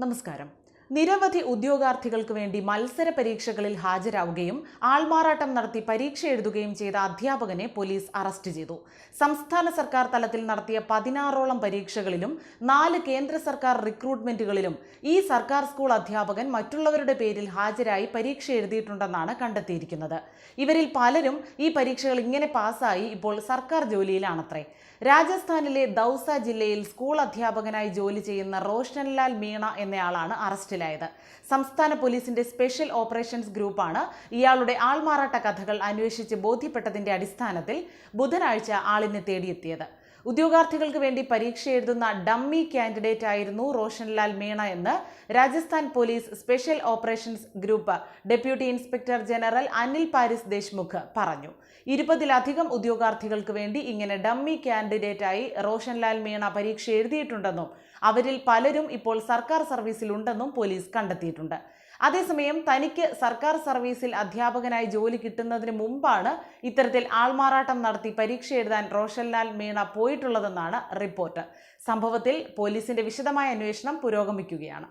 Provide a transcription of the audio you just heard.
നമസ്കാരം. നിരവധി ഉദ്യോഗാർത്ഥികൾക്ക് വേണ്ടി മത്സര പരീക്ഷകളിൽ ഹാജരാവുകയും ആൾമാറാട്ടം നടത്തി പരീക്ഷ എഴുതുകയും ചെയ്ത അധ്യാപകനെ പോലീസ് അറസ്റ്റ് ചെയ്തു. സംസ്ഥാന സർക്കാർ തലത്തിൽ നടത്തിയ 16ഓളം പരീക്ഷകളിലും 4 കേന്ദ്ര സർക്കാർ റിക്രൂട്ട്മെന്റുകളിലും ഈ സർക്കാർ സ്കൂൾ അധ്യാപകൻ മറ്റുള്ളവരുടെ പേരിൽ ഹാജരായി പരീക്ഷ എഴുതിയിട്ടുണ്ടെന്നാണ് കണ്ടെത്തിയിരിക്കുന്നത്. ഇവരിൽ പലരും ഈ പരീക്ഷകൾ ഇങ്ങനെ പാസ്സായി ഇപ്പോൾ സർക്കാർ ജോലിയിലാണത്രേ. രാജസ്ഥാനിലെ ദൗസ ജില്ലയിൽ സ്കൂൾ അധ്യാപകനായി ജോലി ചെയ്യുന്ന റോഷൻലാൽ മീണ എന്നയാളാണ് അറസ്റ്റിലായത്. സംസ്ഥാന പോലീസിന്റെ സ്പെഷ്യൽ ഓപ്പറേഷൻസ് ഗ്രൂപ്പാണ് ഇയാളുടെ ആൾമാറാട്ട കഥകൾ അന്വേഷിച്ച് ബോധ്യപ്പെട്ടതിന്റെ അടിസ്ഥാനത്തിൽ ബുധനാഴ്ച ആളിനെ തേടിയെത്തിയത്. ഉദ്യോഗാർത്ഥികൾക്ക് വേണ്ടി പരീക്ഷ എഴുതുന്ന ഡമ്മി കാൻഡിഡേറ്റ് ആയിരുന്നു റോഷൻലാൽ മീണ എന്ന് Rajasthan police special operations group deputy inspector general Anil Paris Deshmukh പറഞ്ഞു. 20ലധികം ഉദ്യോഗാർത്ഥികൾക്ക് വേണ്ടി ഇങ്ങനെ ഡമ്മി കാൻഡിഡേറ്റായി റോഷൻലാൽ മീണ പരീക്ഷ എഴുതിയിട്ടുണ്ടെന്നും അവരിൽ പലരും ഇപ്പോൾ സർക്കാർ സർവീസിലുണ്ടെന്നും പോലീസ് കണ്ടെത്തിയിട്ടുണ്ട്. അതേസമയം തനിക്ക് സർക്കാർ സർവീസിൽ അധ്യാപകനായി ജോലി കിട്ടുന്നതിന് മുമ്പാണ് ഇത്തരത്തിൽ ആൾമാറാട്ടം നടത്തി പരീക്ഷ എഴുതാൻ റോഷൻലാൽ മീണ പോയിട്ടുള്ളതെന്നാണ് റിപ്പോർട്ട്. സംഭവത്തിൽ പോലീസിന്റെ വിശദമായ അന്വേഷണം പുരോഗമിക്കുകയാണ്.